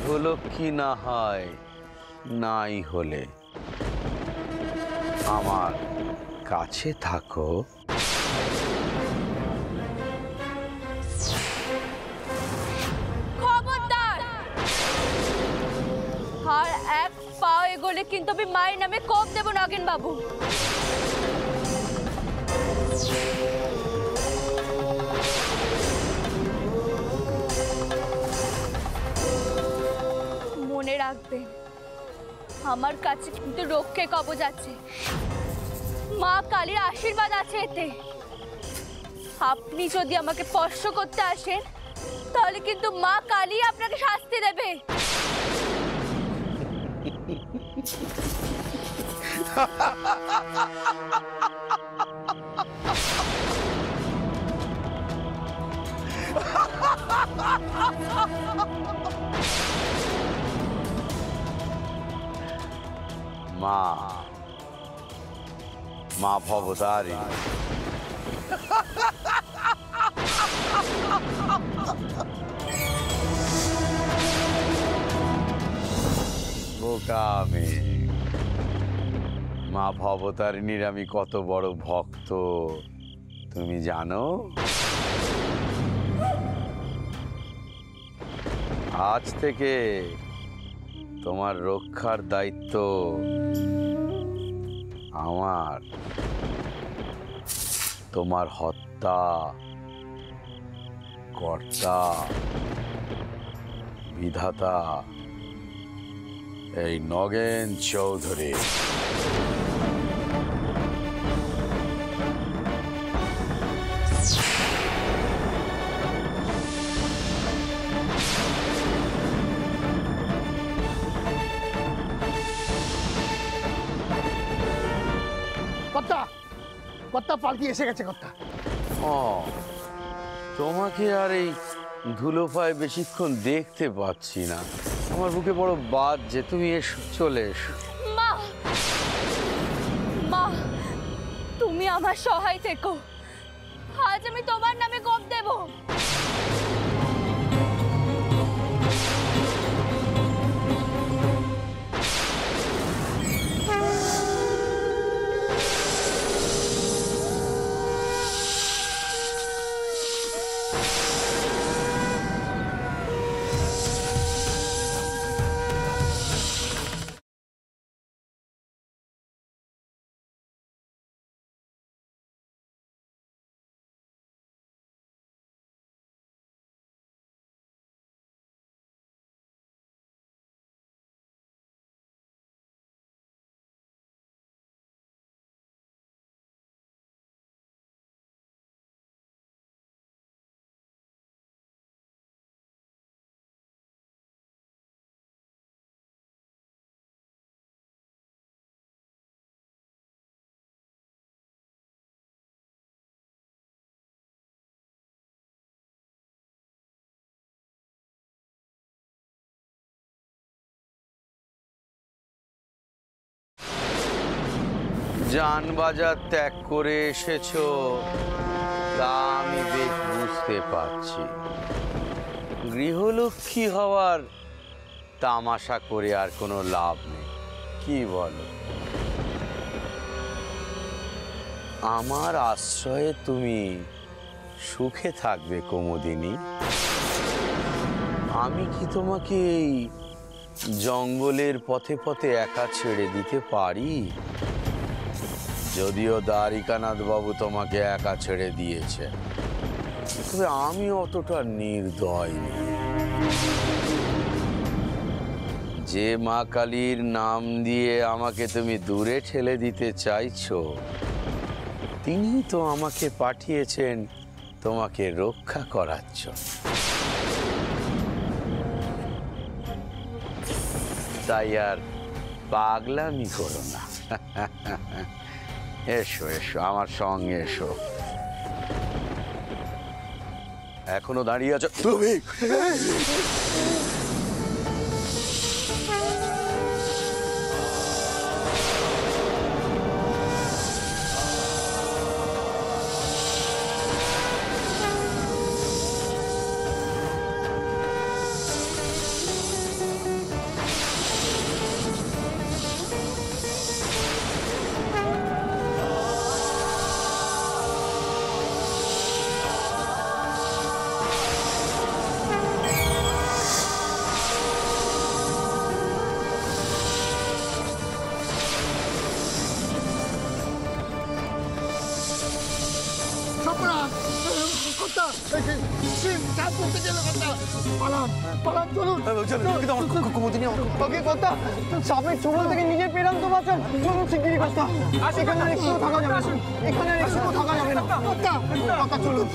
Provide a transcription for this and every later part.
গৃহলক্ষ্মী না হয় নাই হলে আমার কাছে থাকো। খবরদার! আর এক পাও এগোলে কিন্তু আমি মায়ের নামে কোপ দেব নগেন বাবু। মনে রাখবেন, আমার কাছে কিন্তু রক্ষে কবচ আছে, মা কালীর আশীর্বাদ আছে এতে। আপনি যদি আমাকে স্পর্শ করতে আসেন তাহলে কিন্তু মা কালী আপনাকে শাস্তি দেবে। মা মা ভবতারিণী, বোকা মেয়ে। মা ভবতারিণীর আমি কত বড় ভক্ত তুমি জানো? আজ থেকে তোমার রক্ষার দায়িত্ব আমার। তোমার হত্যা কর্তা বিধাতা এই নগেন চৌধুরী। কর্তা পালকি এসে গেছে কর্তা। ও, তোমাকে আর এই ধুলো পায়ে বেশিক্ষণ দেখতে পাচ্ছি না। আমার বুকে বড় বাদ যে তুমি এসো, চলে এসো। মা, মা, তুমি আমার সহায় থেকো। আজ আমি তোমার নামে কোপ দেব। জান বাজার ত্যাগ করে এসেছো তা আমি বেশ বুঝতে পারছি। গৃহলক্ষ্মী হওয়ার তামাশা করে আর কোনো লাভ নেই, কি বলো? আমার আশ্রয়ে তুমি সুখে থাকবে কুমুদিনী। আমি কি তোমাকে এই জঙ্গলের পথে পথে একা ছেড়ে দিতে পারি? যদিও দ্বারিকানাথ বাবু তোমাকে একা ছেড়ে দিয়েছে, তবে আমি অতটা নির্দয় নই। যে মা কালীর নাম দিয়ে আমাকে তুমি দূরে ঠেলে দিতে চাইছো, তিনি তো আমাকে পাঠিয়েছেন তোমাকে রক্ষা করার জন্য। তাই আর পাগলামি করো না। এসো এসো, আমার সঙ্গে এসো। এখনো দাঁড়িয়ে আছো তুমি? কাজ করতে গেল কর্তা। পালান পালান, চলুন ওকে কর্তা, সাপের ছোবল থেকে নিজের পেরাম তো বাঁচান। চলুন শিগগিরই কর্তা, এখানে আর একটু থাকা যাবে না, এখানে আর একটু থাকা যাবে না কর্তা। কর্তা চলুন।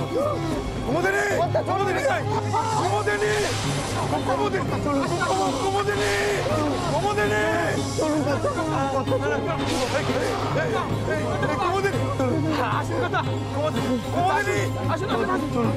কুমুদিনী, কর্তা চলুন। কুমুদিনী, কুমুদিনী, কুমুদিনী, কুমুদিনী, চলুন কর্তা। কুমুদিনী, আসুন কর্তা। কুমুদিনী, আসুন আসুন আসুন, চলুন।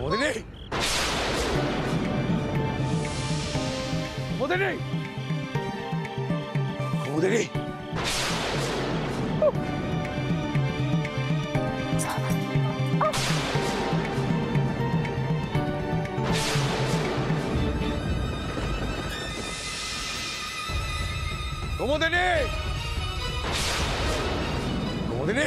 কুমুদিনী, কুমুদিনী, কুমুদিনী, কুমুদিনী, কুমুদিনী,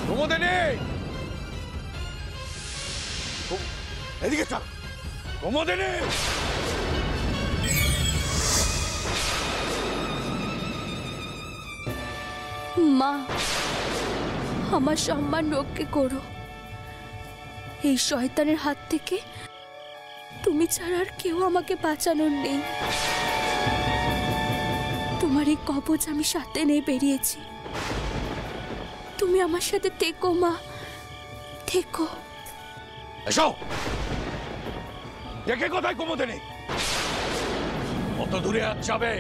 কুমুদিনী, এদিকে চল। কুমুদিনী, মা, আমার সম্মান রক্ষে করো। এই শয়তানের হাত থেকে তুমি ছাড়া আর কেউ আমাকে বাঁচানোর নেই। তোমার এই কবচ আমি সাথে নিয়ে বেরিয়েছি। তুমি আমার সাথে থেকো মা, থেকো। এসো। দেখে কোথায় কুমুদিনী? কত দূরে আজ যাবে?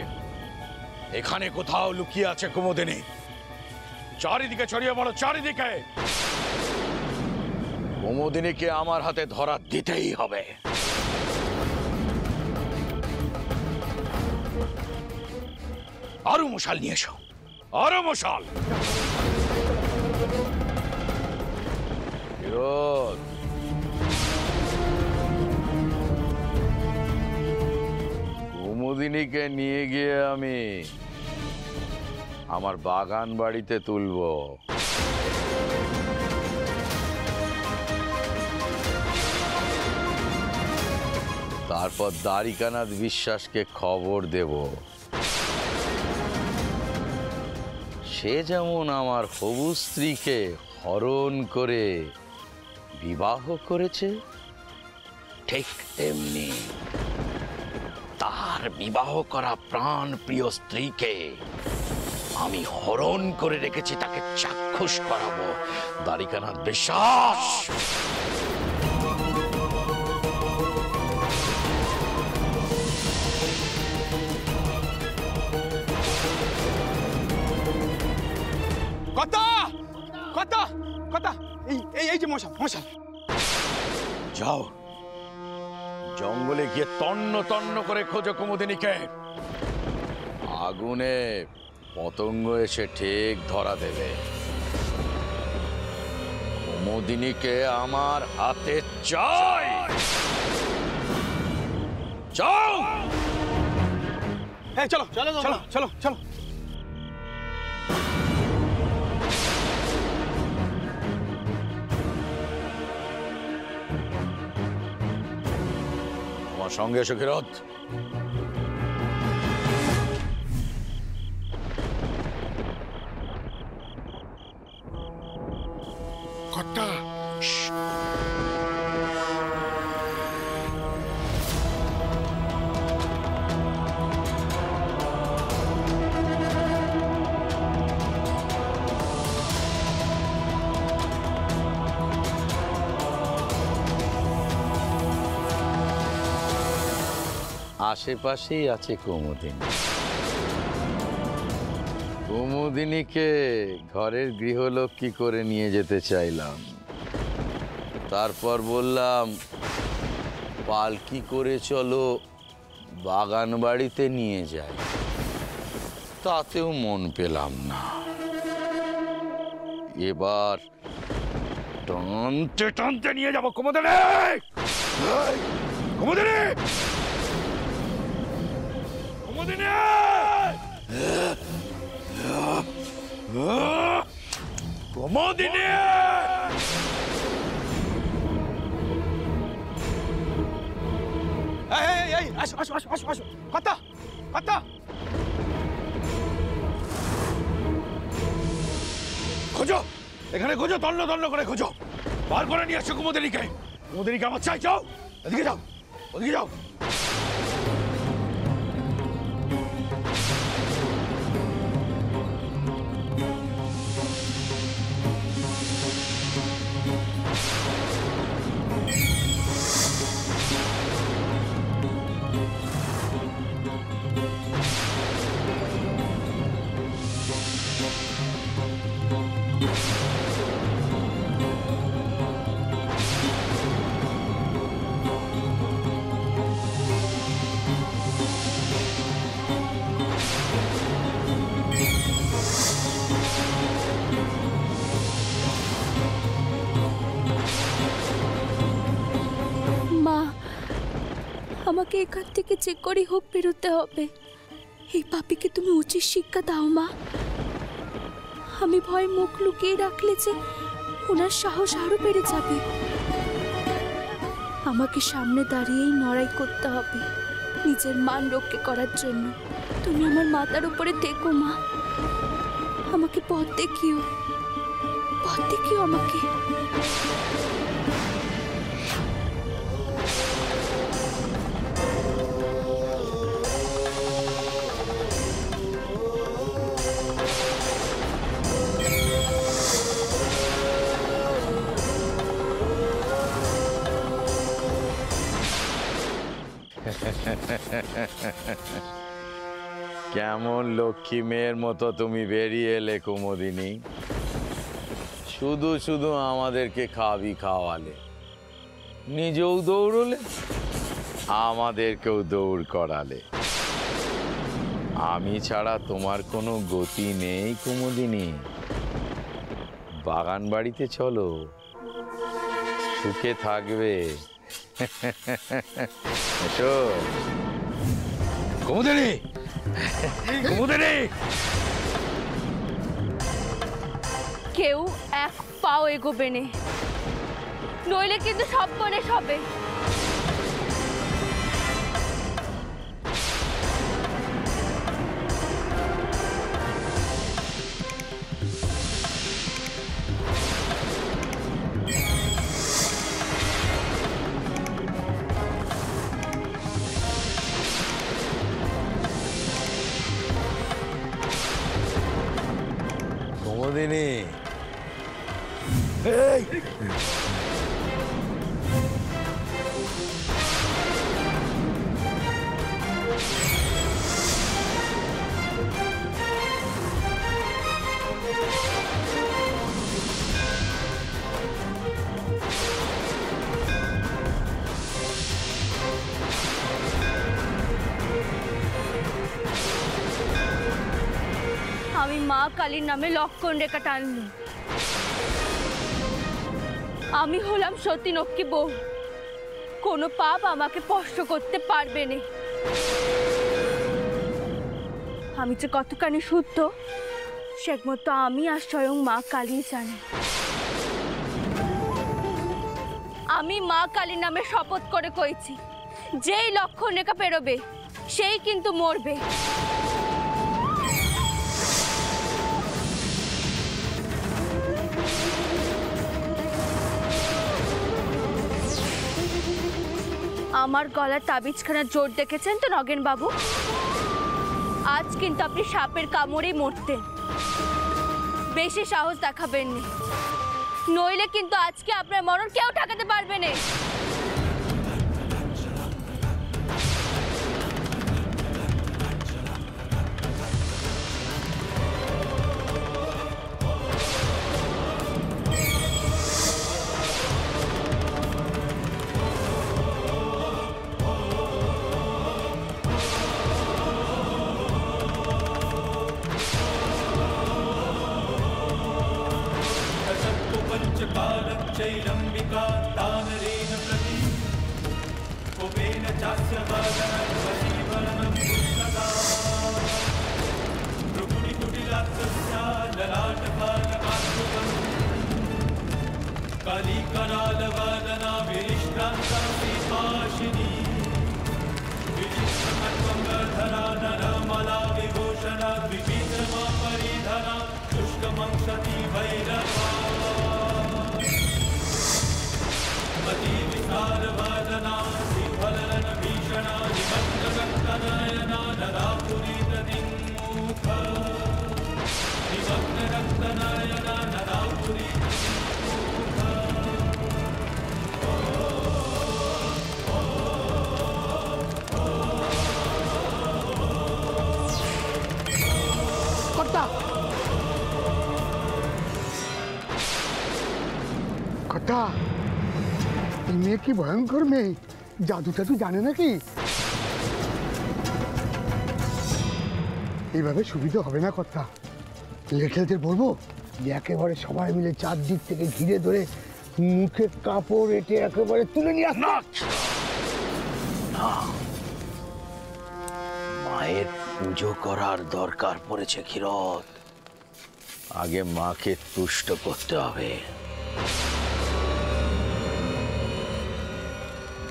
এখানে কোথাও লুকিয়ে আছে কুমুদিনী। চারিদিকে ছড়িয়ে পড়ো, চারিদিকে। কুমুদিনীকে আমার হাতে ধরা দিতেই হবে। আরো মশাল নিয়ে এসো, আরো মশাল। বিরোধ, কুমুদিনীকে নিয়ে গিয়ে আমি আমার বাগান বাড়িতে তুলবো। তারপর দ্বারিকানাথ বিশ্বাসকে খবর দেব। সে যেমন আমার হবু স্ত্রীকে হরণ করে বিবাহ করেছে, ঠিক তেমনি তার বিবাহ করা প্রাণ প্রিয় স্ত্রীকে আমি হরণ করে রেখেছি, তাকে চাক্ষুষ করাবো। দ্বারিকানাথ বিশ্বাস, কথা কথা কথা, এই এই এই যে মশাল মশাল। যাও, জঙ্গলে গিয়ে তন্ন তন্ন করে খোঁজো কুমুদিনীকে। আগুনে পতঙ্গ এসে ঠিক ধরা দেবে। কুমুদিনীকে আমার হাতে চাই। যাও। হ্যাঁ চলো চলো চলো চলো চলো। আমার সঙ্গে এসো ক্ষীরোদ। কর্তা, আশেপাশেই আছে কুমুদিনী। কুমুদিনীকে ঘরের গৃহলক্ষ্মী করে নিয়ে যেতে চাইলাম। তারপর বললাম, পালকি করে চলো বাগান বাড়িতে নিয়ে যাই। তাতেও মন পেলাম না। এবার টানতে টানতে নিয়ে যাবো কুমুদিনী। কুমুদিনী, কুমুদিনী, কুমুদিনী। এই আসো আসো আসো আসো আসো। কথা কথা খোঁজো, এখানে খোঁজো, তন্ন তন্ন করে খোঁজো, বার করে নিয়ে আসো কুমুদিনীকে। কুমুদিনীকে আমার চাই, যাও এদিকে যাও, ওদিকে যাও। মা, আমাকে এখান থেকে যে করে হোক বেরোতে হবে। এই পাপীকে তুমি উচিত শিক্ষা দাও মা। আমি ভয় মুখ লুকিয়ে রাখলে যে ওনার সাহস আরো বেড়ে যাবে। আমাকে সামনে দাঁড়িয়েই লড়াই করতে হবে নিজের মান রক্ষা করার জন্য। তুমি আমার মাথার উপরে দেখো মা, আমাকে পথ দেখিও, পথ দেখিও আমাকে। কেমন লক্ষ্মী মেয়ের মতো তুমি বেরিয়ে এলে কুমুদিনী। শুধু শুধু আমাদেরকে খাওয়ালে, নিজেও দৌড়লে, আমাদেরকেও দৌড় করালে। আমি ছাড়া তোমার কোনো গতি নেই কুমুদিনী। বাগান বাড়িতে চলো, সুখে থাকবে। এসো কুমুদিনী, কুমুদিনী। কেউ এক পাও এগোবে না, নইলে কিন্তু সব গণেশ হবে। কুমুদিনী, এই আমি মা কালীর নামে লক্ষণ রেখা টানলুম। আমি হলাম সতীনক্ষী বউ, কোনো পাপ আমাকে স্পর্শ করতে পারবে না। আমি যে কতখানি শুদ্ধ সে একমাত্র আমি আর স্বয়ং মা কালী জানি। আমি মা কালীর নামে শপথ করে কইছি, যেই লক্ষণ রেখা পেরোবে সেই কিন্তু মরবে। আমার গলার তাবিজখানার জোর দেখেছেন তো নগেন বাবু? আজ কিন্তু আপনি সাপের কামড়েই মরতেন। বেশি সাহস দেখাবেন না, নইলে কিন্তু আজকে আপনার মরণ কেউ ঠেকাতে পারবে না। কথা, এই মেয়ে কি ভয়ঙ্কর মেয়ে, জাদুটা তুই জানে নাকি? এইভাবে সুবিধা হবে না কথা। লেখেলদের বলবো যে একেবারে সবাই মিলে চারদিক থেকে ঘিরে ধরে মুখে কাপড় এঁটে একেবারে তুলে নিয়ে আস। মায়ের পুজো করার দরকার পড়েছে ক্ষীরোদ। আগে মাকে তুষ্ট করতে হবে।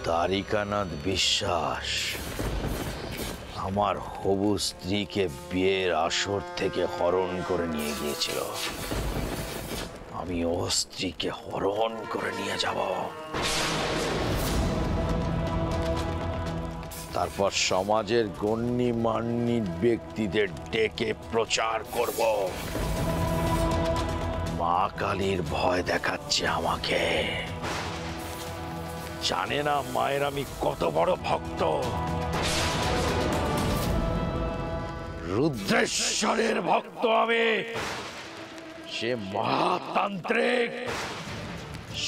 দ্বারিকানাথ বিশ্বাস আমার হবু স্ত্রীকে বিয়ের আসর থেকে হরণ করে নিয়ে গিয়েছিল। আমি ও স্ত্রীকে হরণ করে নিয়ে যাব, তারপর সমাজের গণ্যমান্য ব্যক্তিদের ডেকে প্রচার করব মা কালীর ভয় দেখাচ্ছে আমাকে। জানে না মায়ের আমি কত বড় ভক্ত। রুদ্রেশ্বরের ভক্ত আমি। সে মহাতান্ত্রিক,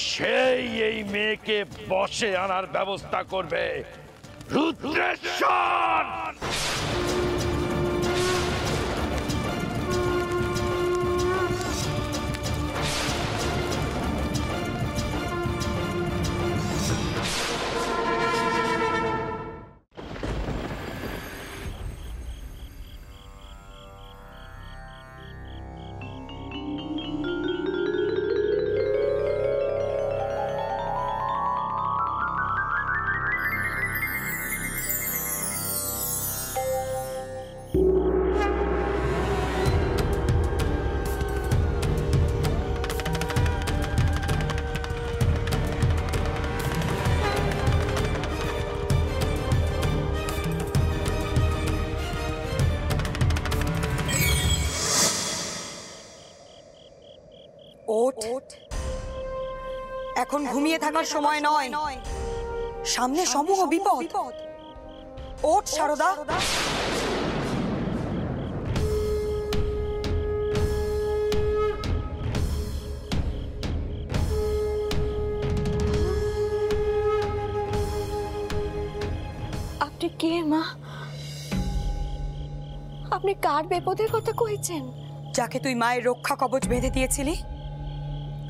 সেই এই মেয়েকে বশে আনার ব্যবস্থা করবে। রুদ্রেশ্বর! ওঠ, এখন ঘুমিয়ে থাকার সময় নয়, সামনে সমূহ বিপদ। ওঠ সারদা। আপনি কে মা? আপনি কার বিপদের কথা কইছেন? যাকে তুই মায়ের রক্ষা কবচ বেঁধে দিয়েছিলি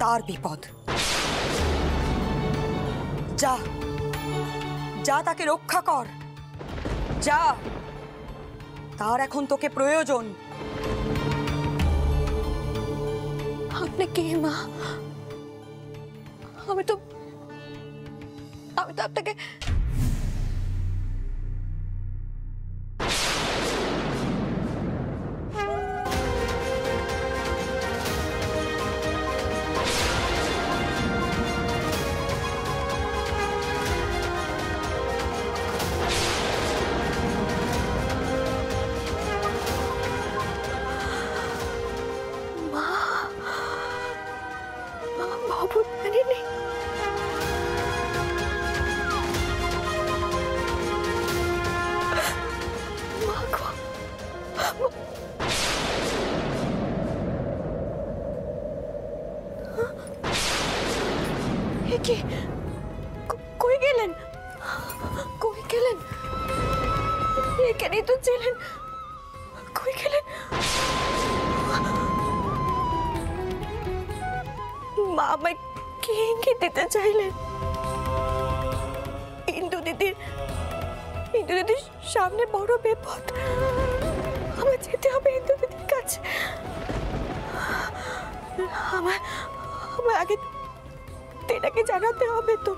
তার বিপদ। যা যা তাকে রক্ষা কর, যা, তার এখন তোকে প্রয়োজন। আপনি কে মা? আমি তো আপনাকে কই গেলেন? এখানেই তো ছিলেন, কই গেলেন? মা আমায় কি ইঙ্গিত দিতে চাইলেন? ইন্দু দিদির সামনে বড় বিপদ। আমার যেতে হবে ইন্দু দিদির কাছে। আমার আগে তেনাকে জানাতে হবে তো।